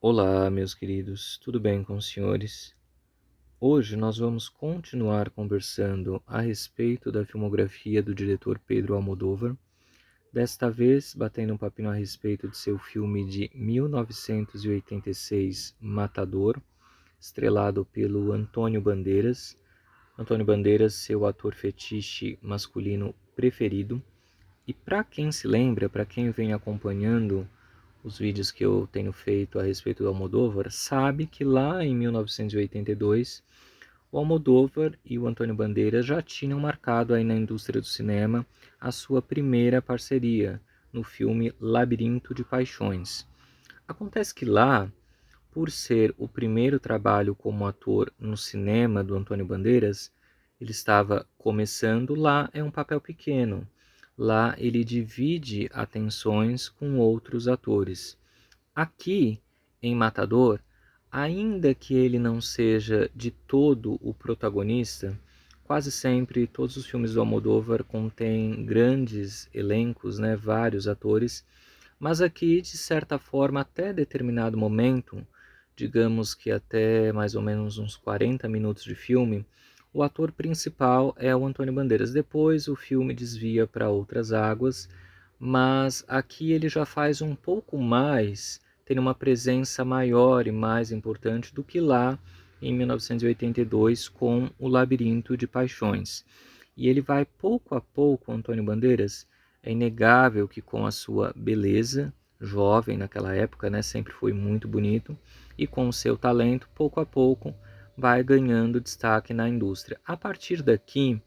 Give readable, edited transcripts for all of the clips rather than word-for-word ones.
Olá, meus queridos, tudo bem com os senhores? Hoje nós vamos continuar conversando a respeito da filmografia do diretor Pedro Almodóvar, desta vez batendo um papinho a respeito de seu filme de 1986, Matador, estrelado pelo Antônio Bandeiras. Antônio Bandeiras, seu ator fetiche masculino preferido. E para quem se lembra, para quem vem acompanhando os vídeos que eu tenho feito a respeito do Almodóvar, sabe que lá em 1982 o Almodóvar e o Antônio Bandeiras já tinham marcado aí na indústria do cinema a sua primeira parceria no filme Labirinto de Paixões. Acontece que lá, por ser o primeiro trabalho como ator no cinema do Antônio Bandeiras, ele estava começando. Lá é um papel pequeno. Lá ele divide atenções com outros atores. Aqui, em Matador, ainda que ele não seja de todo o protagonista, quase sempre todos os filmes do Almodóvar contêm grandes elencos, né, vários atores, mas aqui, de certa forma, até determinado momento, digamos que até mais ou menos uns 40 minutos de filme, o ator principal é o Antônio Bandeiras. Depois o filme desvia para outras águas, mas aqui ele já faz um pouco mais, tem uma presença maior e mais importante do que lá em 1982 com O Labirinto de Paixões. E ele vai pouco a pouco, Antônio Bandeiras, é inegável que com a sua beleza, jovem naquela época, né, sempre foi muito bonito, e com o seu talento, pouco a pouco, vai ganhando destaque na indústria. A partir daqui,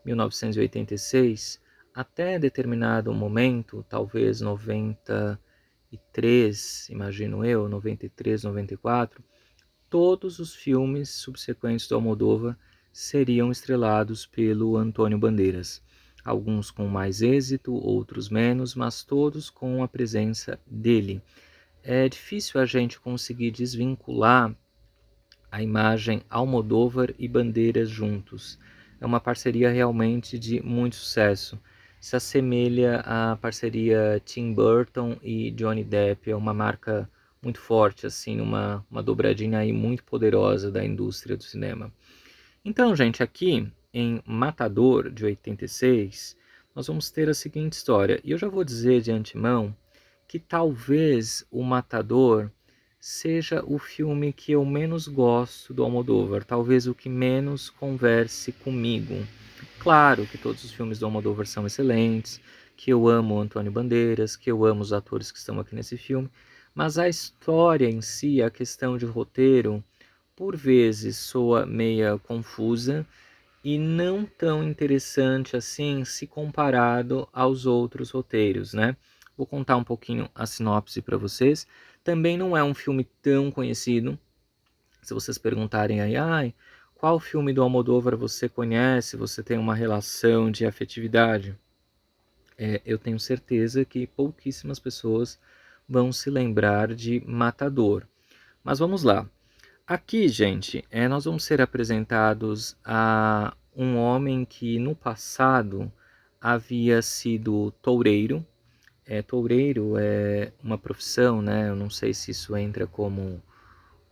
1986, até determinado momento, talvez 93, imagino eu, 93, 94, todos os filmes subsequentes do Almodóvar seriam estrelados pelo Antônio Bandeiras. Alguns com mais êxito, outros menos, mas todos com a presença dele. É difícil a gente conseguir desvincular a imagem Almodóvar e Bandeiras juntos. É uma parceria realmente de muito sucesso. Se assemelha à parceria Tim Burton e Johnny Depp, é uma marca muito forte, assim, uma dobradinha aí muito poderosa da indústria do cinema. Então, gente, aqui em Matador, de 86, nós vamos ter a seguinte história. E eu já vou dizer de antemão que talvez o Matador seja o filme que eu menos gosto do Almodóvar, talvez o que menos converse comigo. Claro que todos os filmes do Almodóvar são excelentes, que eu amo o Antônio Bandeiras, que eu amo os atores que estão aqui nesse filme, mas a história em si, a questão de roteiro, por vezes soa meia confusa e não tão interessante assim se comparado aos outros roteiros, né? Vou contar um pouquinho a sinopse para vocês. Também não é um filme tão conhecido. Se vocês perguntarem aí, qual filme do Almodóvar você conhece, você tem uma relação de afetividade? Eu tenho certeza que pouquíssimas pessoas vão se lembrar de Matador. Mas vamos lá. Aqui, gente, nós vamos ser apresentados a um homem que no passado havia sido toureiro. Toureiro é uma profissão, né? Eu não sei se isso entra como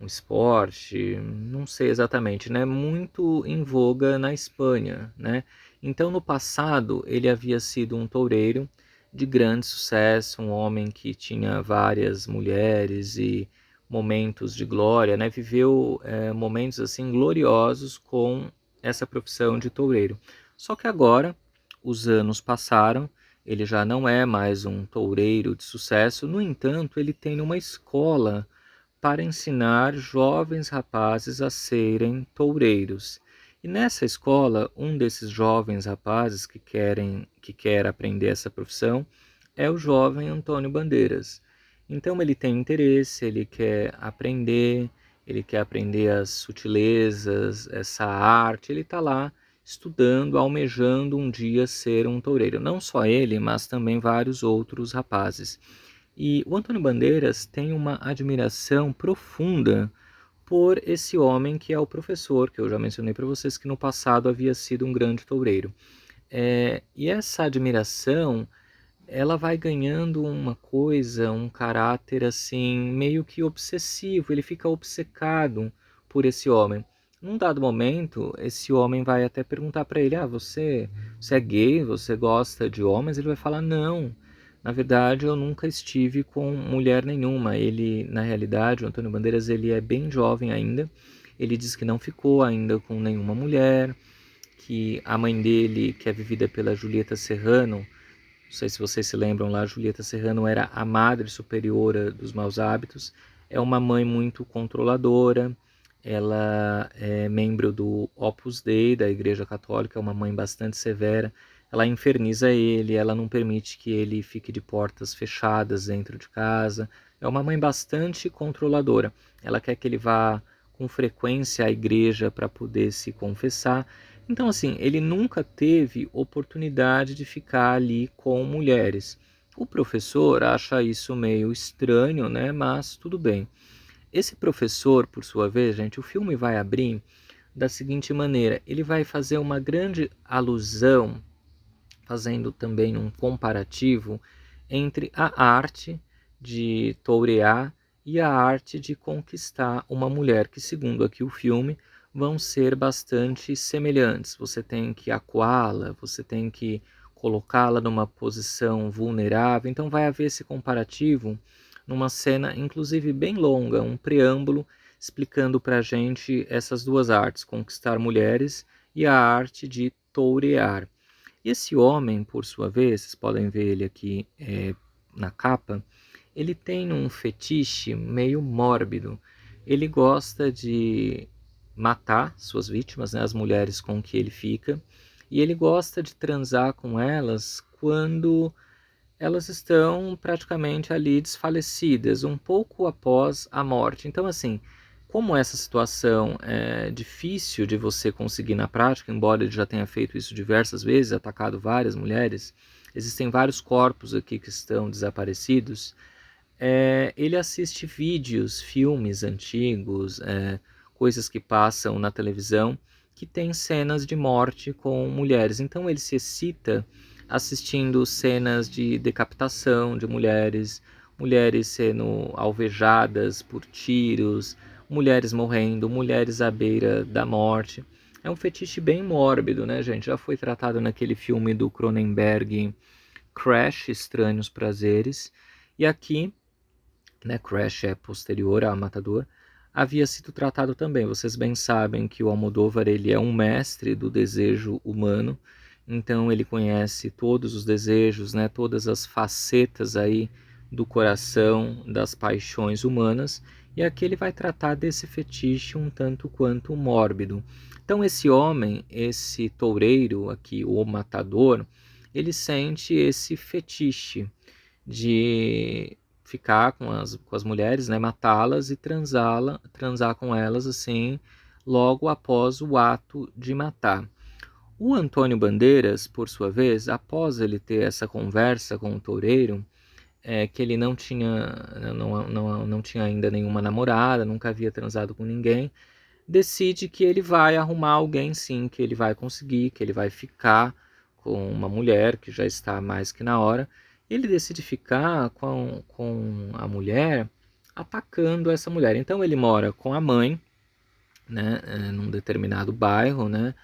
um esporte, não sei exatamente, né? Muito em voga na Espanha, né? Então, no passado, ele havia sido um toureiro de grande sucesso, um homem que tinha várias mulheres e momentos de glória, né? Viveu momentos assim gloriosos com essa profissão de toureiro. Só que agora, os anos passaram, ele já não é mais um toureiro de sucesso, no entanto, ele tem uma escola para ensinar jovens rapazes a serem toureiros. E nessa escola, um desses jovens rapazes que quer aprender essa profissão é o jovem Antônio Bandeiras. Então ele tem interesse, ele quer aprender as sutilezas, essa arte, ele está lá estudando, almejando um dia ser um toureiro. Não só ele, mas também vários outros rapazes. E o Antônio Bandeiras tem uma admiração profunda por esse homem que é o professor, que eu já mencionei para vocês que no passado havia sido um grande toureiro. E essa admiração ela vai ganhando uma coisa, um caráter assim, meio que obsessivo, ele fica obcecado por esse homem. Num dado momento, esse homem vai até perguntar para ele: "Ah, você é gay? Você gosta de homens?" Ele vai falar: "Não, na verdade eu nunca estive com mulher nenhuma." Ele, na realidade, o Antônio Bandeiras, ele é bem jovem ainda. Ele diz que não ficou ainda com nenhuma mulher, que a mãe dele, que é vivida pela Julieta Serrano, não sei se vocês se lembram lá, Julieta Serrano era a madre superiora dos maus hábitos. É uma mãe muito controladora. Ela é membro do Opus Dei, da Igreja Católica, é uma mãe bastante severa. Ela inferniza ele, ela não permite que ele fique de portas fechadas dentro de casa. É uma mãe bastante controladora. Ela quer que ele vá com frequência à igreja para poder se confessar. Então, assim, ele nunca teve oportunidade de ficar ali com mulheres. O professor acha isso meio estranho, né? Mas tudo bem. Esse professor, por sua vez, gente, o filme vai abrir da seguinte maneira: ele vai fazer uma grande alusão, fazendo também um comparativo entre a arte de tourear e a arte de conquistar uma mulher, que, segundo aqui o filme, vão ser bastante semelhantes. Você tem que acuá-la, você tem que colocá-la numa posição vulnerável. Então vai haver esse comparativo numa cena, inclusive bem longa, um preâmbulo explicando para a gente essas duas artes, conquistar mulheres e a arte de tourear. Esse homem, por sua vez, vocês podem ver ele aqui na capa, ele tem um fetiche meio mórbido. Ele gosta de matar suas vítimas, né, as mulheres com que ele fica, e ele gosta de transar com elas quando elas estão praticamente ali desfalecidas, um pouco após a morte. Então, assim, como essa situação é difícil de você conseguir na prática, embora ele já tenha feito isso diversas vezes, atacado várias mulheres, existem vários corpos aqui que estão desaparecidos. Ele assiste vídeos, filmes antigos, coisas que passam na televisão que tem cenas de morte com mulheres. Então ele se excita assistindo cenas de decapitação de mulheres, mulheres sendo alvejadas por tiros, mulheres morrendo, mulheres à beira da morte. É um fetiche bem mórbido, né, gente? Já foi tratado naquele filme do Cronenberg, Crash, Estranhos Prazeres. E aqui, né, Crash é posterior a Matador, havia sido tratado também. Vocês bem sabem que o Almodóvar, ele é um mestre do desejo humano, então ele conhece todos os desejos, né, todas as facetas aí do coração, das paixões humanas, e aqui ele vai tratar desse fetiche um tanto quanto mórbido. Então esse homem, esse toureiro aqui, o matador, ele sente esse fetiche de ficar com as mulheres, né, matá-las e transar com elas assim, logo após o ato de matar. O Antônio Bandeiras, por sua vez, após ele ter essa conversa com o toureiro, que ele não tinha ainda nenhuma namorada, nunca havia transado com ninguém, decide que ele vai arrumar alguém sim, que ele vai conseguir, que ele vai ficar com uma mulher que já está mais que na hora. Ele decide ficar com a mulher, atacando essa mulher. Então ele mora com a mãe, né, num determinado bairro, né,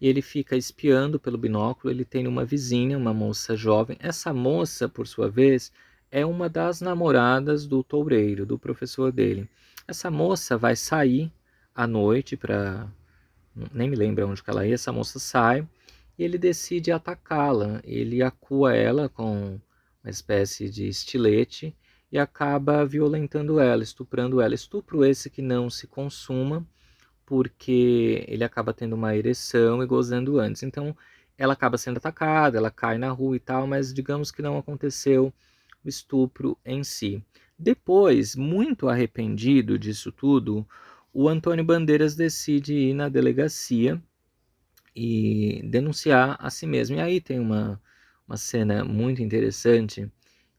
e ele fica espiando pelo binóculo. Ele tem uma vizinha, uma moça jovem. Essa moça, por sua vez, é uma das namoradas do toureiro, do professor dele. Essa moça vai sair à noite para... nem me lembro onde que ela ia. Essa moça sai e ele decide atacá-la. Ele acua ela com uma espécie de estilete e acaba violentando ela, estuprando ela. Estupro esse que não se consuma, porque ele acaba tendo uma ereção e gozando antes. Então ela acaba sendo atacada, ela cai na rua e tal, mas digamos que não aconteceu o estupro em si. Depois, muito arrependido disso tudo, o Antônio Bandeiras decide ir na delegacia e denunciar a si mesmo. E aí tem uma cena muito interessante,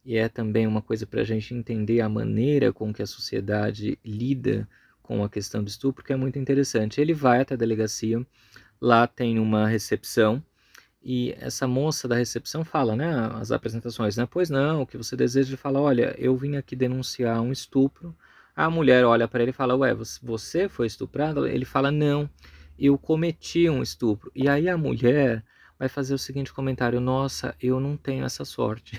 e é também uma coisa para a gente entender a maneira com que a sociedade lida com a questão do estupro, que é muito interessante. Ele vai até a delegacia, lá tem uma recepção, E essa moça da recepção fala, né, as apresentações, né? Pois não, o que você deseja? Ele fala, olha, eu vim aqui denunciar um estupro. A mulher olha para ele e fala, ué, você foi estuprado? Ele fala, não, eu cometi um estupro. E aí a mulher vai fazer o seguinte comentário, nossa, eu não tenho essa sorte.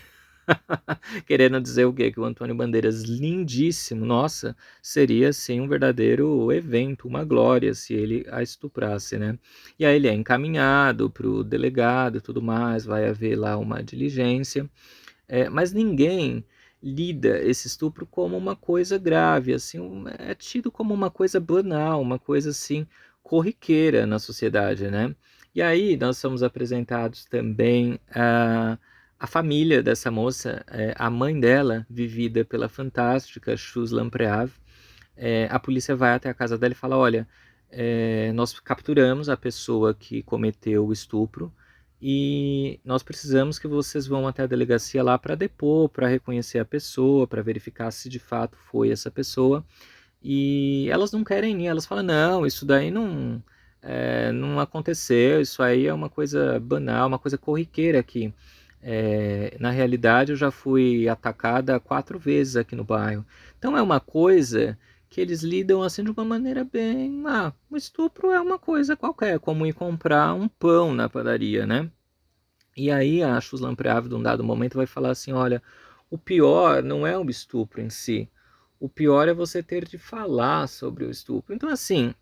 Querendo dizer o quê? Que o Antônio Bandeiras, lindíssimo, nossa, seria sim um verdadeiro evento, uma glória se ele a estuprasse, né? E aí ele é encaminhado para o delegado e tudo mais, vai haver lá uma diligência, mas ninguém lida esse estupro como uma coisa grave, assim, é tido como uma coisa banal, uma coisa assim corriqueira na sociedade, né? E aí nós somos apresentados também a família dessa moça, a mãe dela, vivida pela fantástica Chus Lampreave. A polícia vai até a casa dela e fala, olha, nós capturamos a pessoa que cometeu o estupro e nós precisamos que vocês vão até a delegacia lá para depor, para reconhecer a pessoa, para verificar se de fato foi essa pessoa. E elas não querem ir, elas falam, não, isso daí não aconteceu, isso aí é uma coisa banal, uma coisa corriqueira aqui. Na realidade, eu já fui atacada 4 vezes aqui no bairro. Então é uma coisa que eles lidam assim de uma maneira bem... um estupro é uma coisa qualquer, como ir comprar um pão na padaria, né? E aí a Chuslan Preave, de um dado momento, vai falar assim, olha, o pior não é o estupro em si, o pior é você ter de falar sobre o estupro. Então, assim,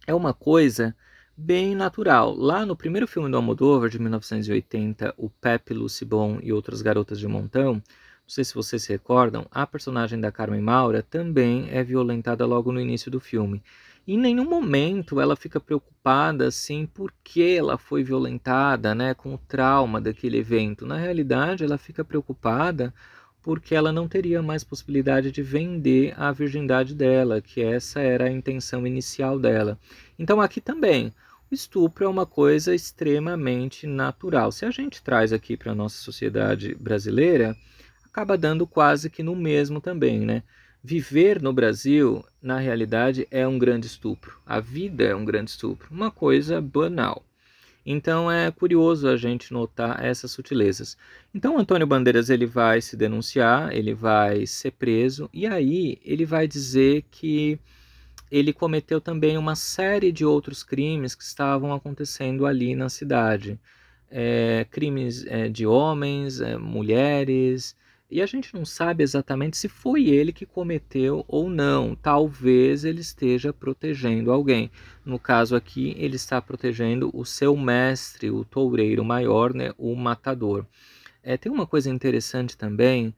é uma coisa bem natural. Lá no primeiro filme do Almodóvar, de 1980, O Pepe, Lucy Bon e Outras Garotas de Montão, não sei se vocês se recordam, a personagem da Carmen Maura também é violentada logo no início do filme. Em nenhum momento ela fica preocupada assim por que ela foi violentada, né, com o trauma daquele evento. Na realidade, ela fica preocupada porque ela não teria mais possibilidade de vender a virgindade dela, que essa era a intenção inicial dela. Então aqui também, o estupro é uma coisa extremamente natural. Se a gente traz aqui para a nossa sociedade brasileira, acaba dando quase que no mesmo também, né? Viver no Brasil, na realidade, é um grande estupro. A vida é um grande estupro, uma coisa banal. Então é curioso a gente notar essas sutilezas. Então Antônio Bandeiras ele vai se denunciar, ele vai ser preso e aí ele vai dizer que ele cometeu também uma série de outros crimes que estavam acontecendo ali na cidade. Crimes de homens, mulheres, e a gente não sabe exatamente se foi ele que cometeu ou não. Talvez ele esteja protegendo alguém. No caso aqui, ele está protegendo o seu mestre, o toureiro maior, né, o matador. Tem uma coisa interessante também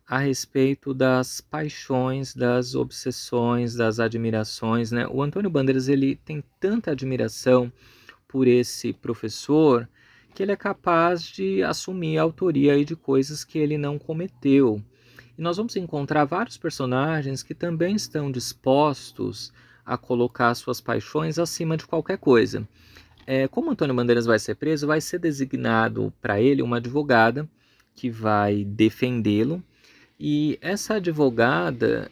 a respeito das paixões, das obsessões, das admirações, né? O Antônio Bandeiras ele tem tanta admiração por esse professor que ele é capaz de assumir a autoria aí de coisas que ele não cometeu. E nós vamos encontrar vários personagens que também estão dispostos a colocar suas paixões acima de qualquer coisa. Como Antônio Bandeiras vai ser preso, vai ser designado para ele uma advogada que vai defendê-lo e essa advogada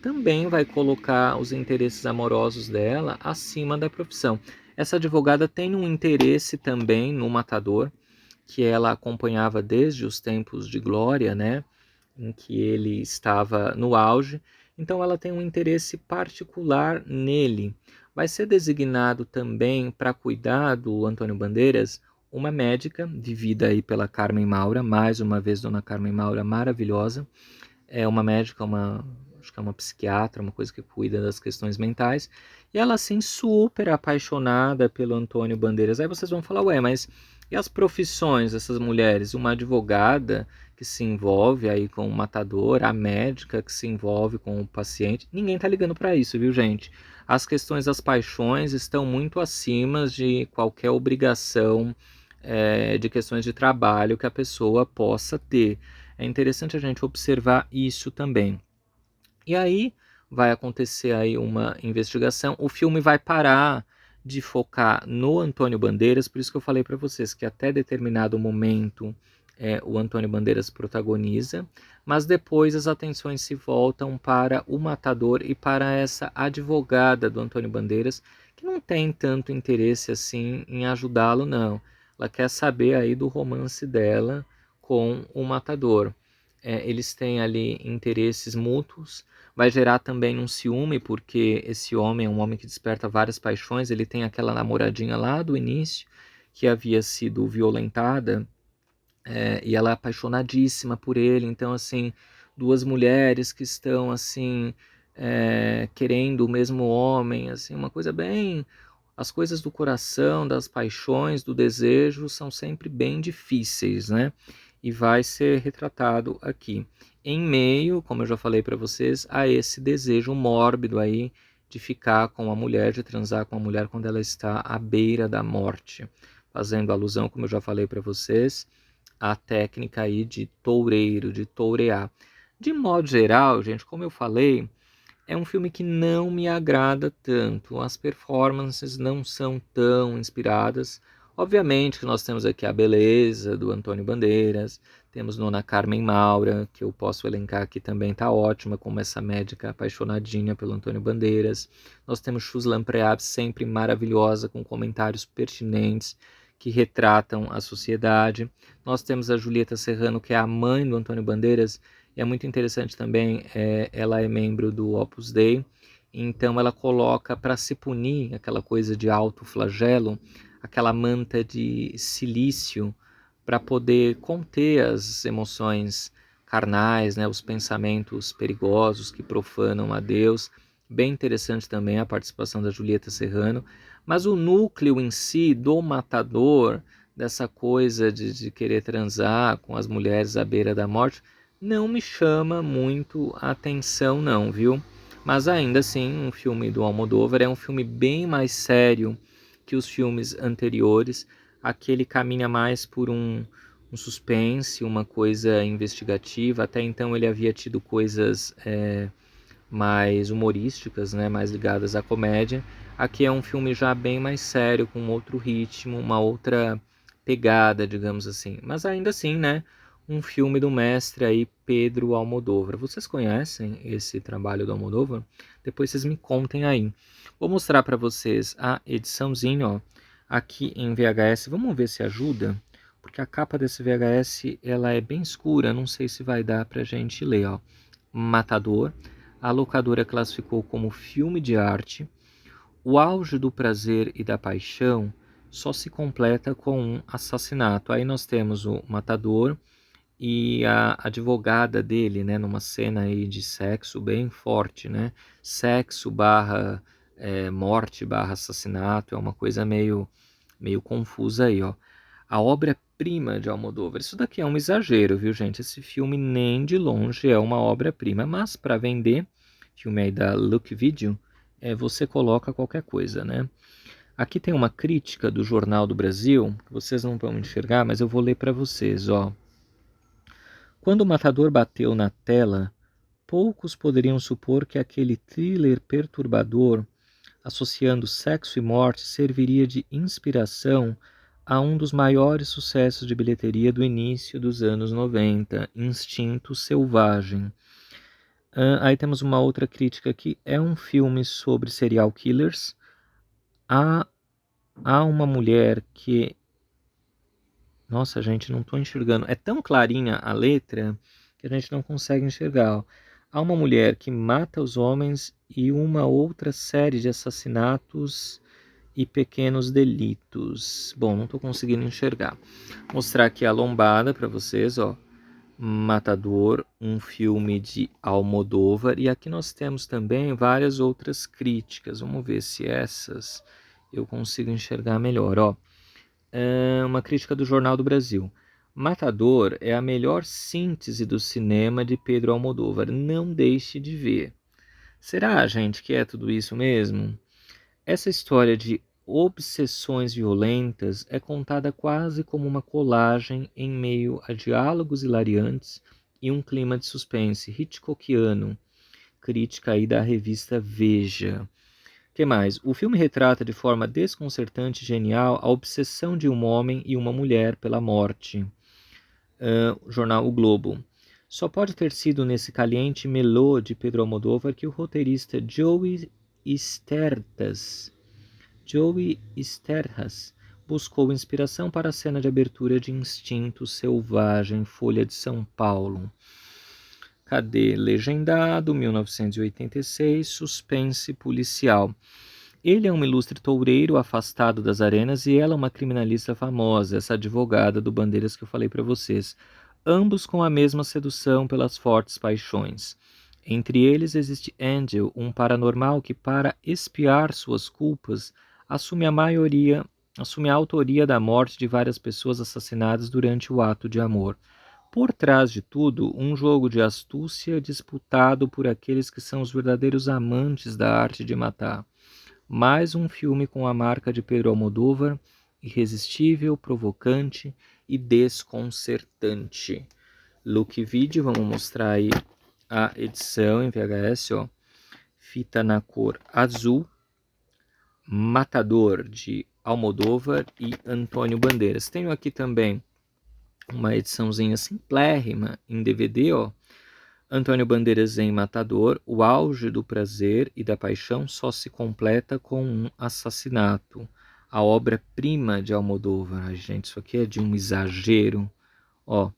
também vai colocar os interesses amorosos dela acima da profissão. Essa advogada tem um interesse também no matador, que ela acompanhava desde os tempos de glória, né, em que ele estava no auge. Então ela tem um interesse particular nele. Vai ser designado também para cuidar do Antônio Bandeiras uma médica, vivida aí pela Carmen Maura, mais uma vez Dona Carmen Maura maravilhosa, é uma médica, acho que é uma psiquiatra, uma coisa que cuida das questões mentais, e ela assim super apaixonada pelo Antônio Bandeiras. Aí vocês vão falar, ué, mas e as profissões dessas mulheres? Uma advogada que se envolve aí com o matador, a médica que se envolve com o paciente, ninguém tá ligando para isso, viu, gente? As questões das paixões estão muito acima de qualquer obrigação de questões de trabalho que a pessoa possa ter. É interessante a gente observar isso também. E aí vai acontecer aí uma investigação. O filme vai parar de focar no Antônio Bandeiras, por isso que eu falei para vocês que até determinado momento o Antônio Bandeiras protagoniza, mas depois as atenções se voltam para o matador e para essa advogada do Antônio Bandeiras, que não tem tanto interesse assim em ajudá-lo, não. ela quer saber aí do romance dela com o matador. Eles têm ali interesses mútuos, vai gerar também um ciúme, porque esse homem é um homem que desperta várias paixões, ele tem aquela namoradinha lá do início, que havia sido violentada, e ela é apaixonadíssima por ele, então assim, duas mulheres que estão assim, querendo o mesmo homem, assim, uma coisa bem... As coisas do coração, das paixões, do desejo são sempre bem difíceis, né? E vai ser retratado aqui. Em meio, como eu já falei para vocês, a esse desejo mórbido aí de ficar com a mulher, de transar com a mulher quando ela está à beira da morte. Fazendo alusão, como eu já falei para vocês, à técnica aí de toureiro, de tourear. De modo geral, gente, como eu falei, é um filme que não me agrada tanto. As performances não são tão inspiradas. Obviamente que nós temos aqui a beleza do Antônio Bandeiras, temos Nona Carmen Maura, que eu posso elencar aqui também, está ótima, como essa médica apaixonadinha pelo Antônio Bandeiras. Nós temos Chuslan Preab, sempre maravilhosa, com comentários pertinentes que retratam a sociedade. Nós temos a Julieta Serrano, que é a mãe do Antônio Bandeiras, e é muito interessante também, ela é membro do Opus Dei, então ela coloca para se punir, aquela coisa de autoflagelo, aquela manta de silício para poder conter as emoções carnais, né, os pensamentos perigosos que profanam a Deus. Bem interessante também a participação da Julieta Serrano, mas o núcleo em si do matador, dessa coisa de querer transar com as mulheres à beira da morte, não me chama muito a atenção não, viu? Mas ainda assim, um filme do Almodóvar é um filme bem mais sério que os filmes anteriores. Aqui ele caminha mais por um suspense, uma coisa investigativa. Até então ele havia tido coisas mais humorísticas, né, mais ligadas à comédia. Aqui é um filme já bem mais sério, com outro ritmo, uma outra pegada, digamos assim. Mas ainda assim, né, um filme do mestre aí, Pedro Almodóvar. Vocês conhecem esse trabalho do Almodóvar? Depois vocês me contem aí. Vou mostrar para vocês a ediçãozinha, ó, aqui em VHS. Vamos ver se ajuda, porque a capa desse VHS ela é bem escura, não sei se vai dar pra gente ler, ó. Matador. A locadora classificou como filme de arte. O auge do prazer e da paixão só se completa com um assassinato. Aí nós temos o matador e a advogada dele, né, numa cena aí de sexo bem forte, né? Sexo barra morte barra assassinato, é uma coisa meio confusa aí, ó. A obra-prima de Almodóvar. Isso daqui é um exagero, viu, gente? Esse filme nem de longe é uma obra-prima, mas para vender, filme aí da Look Video, você coloca qualquer coisa, né? Aqui tem uma crítica do Jornal do Brasil, que vocês não vão enxergar, mas eu vou ler para vocês, ó. Quando o matador bateu na tela, poucos poderiam supor que aquele thriller perturbador, associando sexo e morte, serviria de inspiração a um dos maiores sucessos de bilheteria do início dos anos 90, Instinto Selvagem. Aí temos uma outra crítica aqui, é um filme sobre serial killers. Há uma mulher que... Nossa, gente, não estou enxergando. É tão clarinha a letra que a gente não consegue enxergar. Ó. Há uma mulher que mata os homens e uma outra série de assassinatos e pequenos delitos. Bom, não estou conseguindo enxergar. Vou mostrar aqui a lombada para vocês, ó. Matador, um filme de Almodóvar. E aqui nós temos também várias outras críticas. Vamos ver se essas eu consigo enxergar melhor, ó. Uma crítica do Jornal do Brasil. Matador é a melhor síntese do cinema de Pedro Almodóvar. Não deixe de ver. Será, gente, que é tudo isso mesmo? Essa história de obsessões violentas é contada quase como uma colagem em meio a diálogos hilariantes e um clima de suspense hitchcockiano. Crítica aí da revista Veja. Que mais? O filme retrata de forma desconcertante e genial a obsessão de um homem e uma mulher pela morte. Jornal O Globo. Só pode ter sido nesse caliente melô de Pedro Almodóvar que o roteirista Joey Sterhas buscou inspiração para a cena de abertura de Instinto Selvagem, Folha de São Paulo. Cadê? Legendado, 1986, suspense policial. Ele é um ilustre toureiro afastado das arenas e ela é uma criminalista famosa, essa advogada do Bandeiras que eu falei para vocês. Ambos com a mesma sedução pelas fortes paixões. Entre eles existe Angel, um paranormal que, para expiar suas culpas, assume a autoria da morte de várias pessoas assassinadas durante o ato de amor. Por trás de tudo, um jogo de astúcia disputado por aqueles que são os verdadeiros amantes da arte de matar. Mais um filme com a marca de Pedro Almodóvar, irresistível, provocante e desconcertante. Look Video, vamos mostrar aí a edição em VHS, ó. Fita na cor azul, Matador, de Almodóvar e Antônio Bandeiras. Tenho aqui também uma ediçãozinha simplérrima em DVD, ó. Antônio Bandeiras em Matador, o auge do prazer e da paixão só se completa com um assassinato. A obra-prima de Almodóvar. Ai, gente, isso aqui é de um exagero. Ó,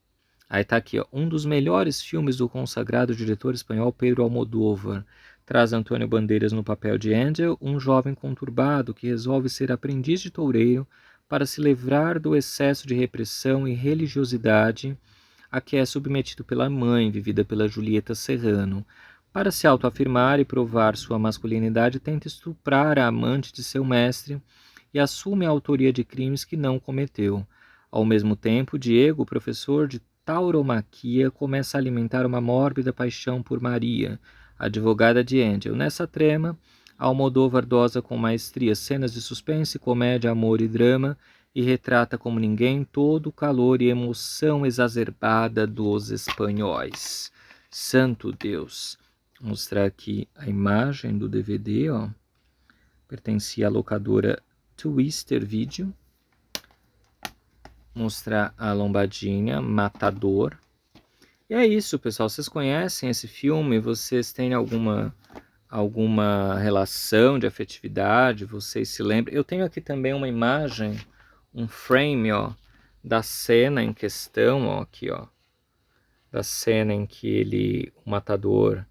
aí tá aqui, ó, um dos melhores filmes do consagrado diretor espanhol Pedro Almodóvar. Traz Antônio Bandeiras no papel de Angel, um jovem conturbado que resolve ser aprendiz de toureiro para se livrar do excesso de repressão e religiosidade a que é submetido pela mãe, vivida pela Julieta Serrano. Para se autoafirmar e provar sua masculinidade, tenta estuprar a amante de seu mestre e assume a autoria de crimes que não cometeu. Ao mesmo tempo, Diego, professor de tauromaquia, começa a alimentar uma mórbida paixão por Maria, advogada de Angel. Nessa trama, Almodóvar dosa com maestria cenas de suspense, comédia, amor e drama, e retrata como ninguém todo o calor e emoção exacerbada dos espanhóis. Santo Deus! Vou mostrar aqui a imagem do DVD, ó. Pertencia à locadora Twister Video. Mostrar a lombadinha, Matador. E é isso, pessoal. Vocês conhecem esse filme? Vocês têm alguma relação de afetividade? Vocês se lembram? Eu tenho aqui também uma imagem, um frame, ó, da cena em questão, ó, aqui, ó, da cena em que o matador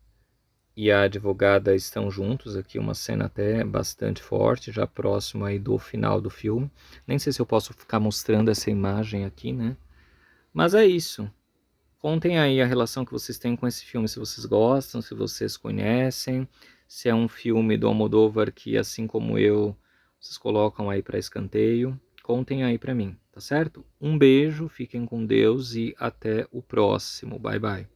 e a advogada estão juntos, aqui uma cena até bastante forte, já próximo aí do final do filme. Nem sei se eu posso ficar mostrando essa imagem aqui, né? Mas é isso. Contem aí a relação que vocês têm com esse filme, se vocês gostam, se vocês conhecem, se é um filme do Almodóvar que, assim como eu, vocês colocam aí para escanteio. Contem aí para mim, tá certo? Um beijo, fiquem com Deus e até o próximo. Bye, bye.